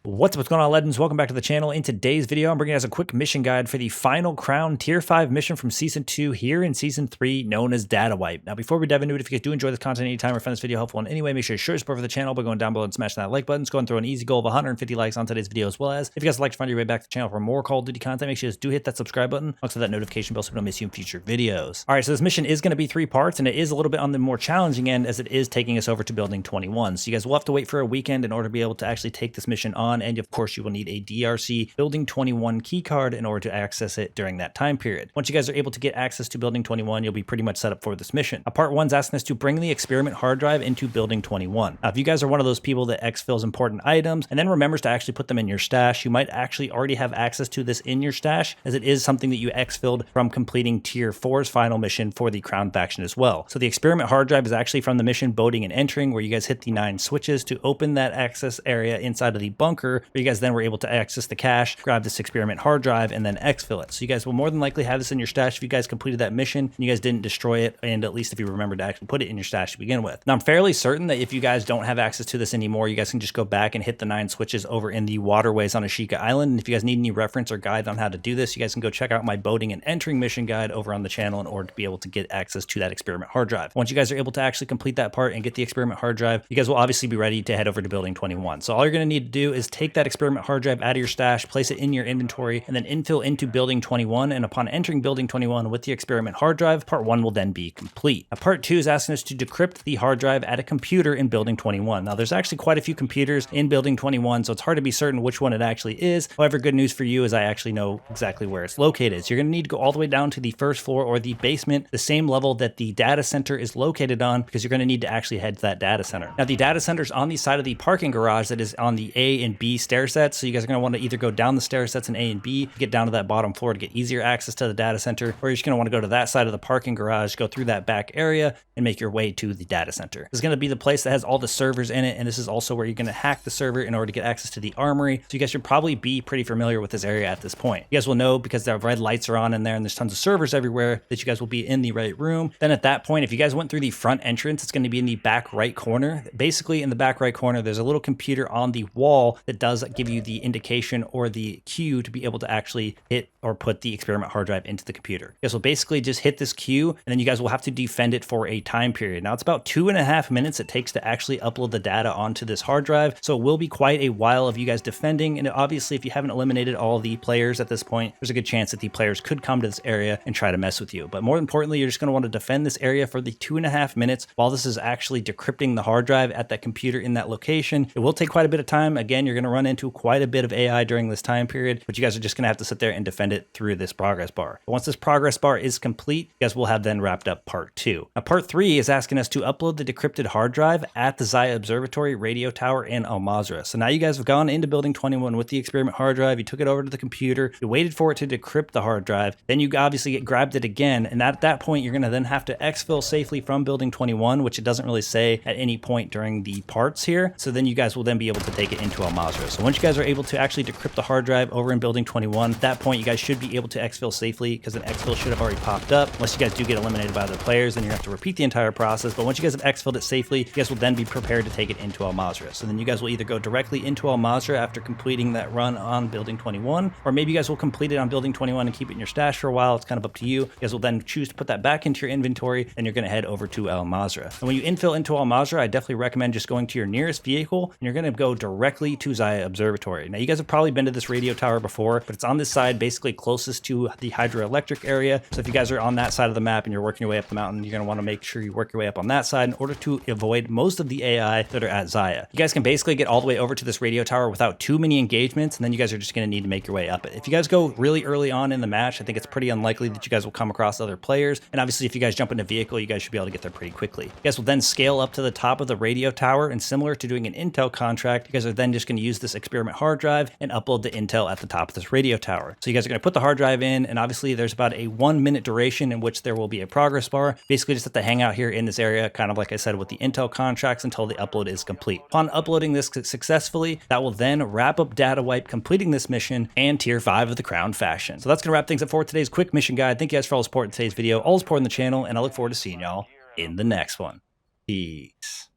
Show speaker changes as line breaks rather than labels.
What's going on, legends? Welcome back to the channel. In today's video, I'm bringing you guys a quick mission guide for the final Crown Tier 5 mission from Season 2 here in Season 3, known as Data Wipe. Now, before we dive into it, if you guys do enjoy this content anytime or find this video helpful in any way, make sure you show your support for the channel by going down below and smashing that like button. It's going through an easy goal of 150 likes on today's video, as well as if you guys would like to find your way back to the channel for more Call of Duty content, make sure you do hit that subscribe button, also that notification bell so you don't miss you in future videos. All right, so this mission is going to be 3 parts, and it is a little bit on the more challenging end as it is taking us over to Building 21. So you guys will have to wait for a weekend in order to be able to actually take this mission on, and of course, you will need a DRC Building 21 keycard in order to access it during that time period. Once you guys are able to get access to Building 21, you'll be pretty much set up for this mission. Part 1's asking us to bring the experiment hard drive into Building 21. Now, if you guys are one of those people that exfils important items and then remembers to actually put them in your stash, you might actually already have access to this in your stash, as it is something that you exfilled from completing Tier 4's final mission for the Crown faction as well. So the experiment hard drive is actually from the mission Boating and Entering, where you guys hit the 9 switches to open that access area inside of the bunker, where you guys then were able to access the cache, grab this experiment hard drive, and then exfil it. So you guys will more than likely have this in your stash if you guys completed that mission and you guys didn't destroy it, and at least if you remember to actually put it in your stash to begin with. Now, I'm fairly certain that if you guys don't have access to this anymore, you guys can just go back and hit the 9 switches over in the waterways on Ashika Island. And if you guys need any reference or guide on how to do this, you guys can go check out my Boating and Entering mission guide over on the channel in order to be able to get access to that experiment hard drive. Once you guys are able to actually complete that part and get the experiment hard drive, you guys will obviously be ready to head over to Building 21. So all you're going to need to do is take that experiment hard drive out of your stash, place it in your inventory, and then infill into Building 21. And upon entering Building 21 with the experiment hard drive, part 1 will then be complete. Now, part 2 is asking us to decrypt the hard drive at a computer in Building 21. Now, there's actually quite a few computers in Building 21, so it's hard to be certain which one it actually is. However, good news for you is I actually know exactly where it's located. So you're going to need to go all the way down to the first floor or the basement, the same level that the data center is located on, because you're going to need to actually head to that data center. Now, the data center is on the side of the parking garage that is on the A and B stair sets. So you guys are going to want to either go down the stair sets in A and B to get down to that bottom floor to get easier access to the data center, or you're just going to want to go to that side of the parking garage, go through that back area, and make your way to the data center. This is going to be the place that has all the servers in it, and this is also where you're going to hack the server in order to get access to the armory. So you guys should probably be pretty familiar with this area at this point. You guys will know because the red lights are on in there and there's tons of servers everywhere that you guys will be in the right room. Then at that point, if you guys went through the front entrance, it's going to be in the back right corner. Basically, in the back right corner, there's a little computer on the wall that does give you the indication or the cue to be able to actually hit or put the experiment hard drive into the computer. You guys will basically just hit this cue, and then you guys will have to defend it for a time period. Now, it's about 2.5 minutes it takes to actually upload the data onto this hard drive, so it will be quite a while of you guys defending. And obviously, if you haven't eliminated all the players at this point, there's a good chance that the players could come to this area and try to mess with you. But more importantly, you're just going to want to defend this area for the 2.5 minutes while this is actually decrypting the hard drive at that computer in that location. It will take quite a bit of time. Again, you're going to run into quite a bit of AI during this time period, but you guys are just going to have to sit there and defend it through this progress bar. But once this progress bar is complete, you guys will have then wrapped up part 2. Now, part 3 is asking us to upload the decrypted hard drive at the ZAYA Observatory Radio Tower in MAZRAH. So now you guys have gone into Building 21 with the experiment hard drive, you took it over to the computer, you waited for it to decrypt the hard drive, then you obviously grabbed it again, and at that point, you're going to then have to exfil safely from Building 21, which it doesn't really say at any point during the parts here. So then you guys will then be able to take it into MAZRAH. So once you guys are able to actually decrypt the hard drive over in Building 21, at that point, you guys should be able to exfil safely, because an exfil should have already popped up. Unless you guys do get eliminated by other players, then you have to repeat the entire process. But once you guys have exfilled it safely, you guys will then be prepared to take it into MAZRAH. So then you guys will either go directly into MAZRAH after completing that run on Building 21, or maybe you guys will complete it on Building 21 and keep it in your stash for a while. It's kind of up to you. You guys will then choose to put that back into your inventory, and you're going to head over to MAZRAH. And when you infill into MAZRAH, I definitely recommend just going to your nearest vehicle, and you're going to go directly to ZAYA Observatory. Now, you guys have probably been to this radio tower before, but it's on this side, basically closest to the hydroelectric area. So if you guys are on that side of the map and you're working your way up the mountain, you're going to want to make sure you work your way up on that side in order to avoid most of the AI that are at ZAYA. You guys can basically get all the way over to this radio tower without too many engagements, and then you guys are just going to need to make your way up it. If you guys go really early on in the match, I think it's pretty unlikely that you guys will come across other players. And obviously, if you guys jump in a vehicle, you guys should be able to get there pretty quickly. You guys will then scale up to the top of the radio tower, and similar to doing an intel contract, you guys are then just going to use this experiment hard drive and upload the intel at the top of this radio tower. So you guys are going to put the hard drive in, and obviously there's about a 1-minute duration in which there will be a progress bar. Basically just have to hang out here in this area, kind of like I said with the intel contracts, until the upload is complete. Upon uploading this successfully, that will then wrap up Data Wipe, completing this mission and Tier 5 of the Crown faction. So that's going to wrap things up for today's quick mission guide. Thank you guys for all the support in today's video, all the support in the channel, and I look forward to seeing y'all in the next one. Peace.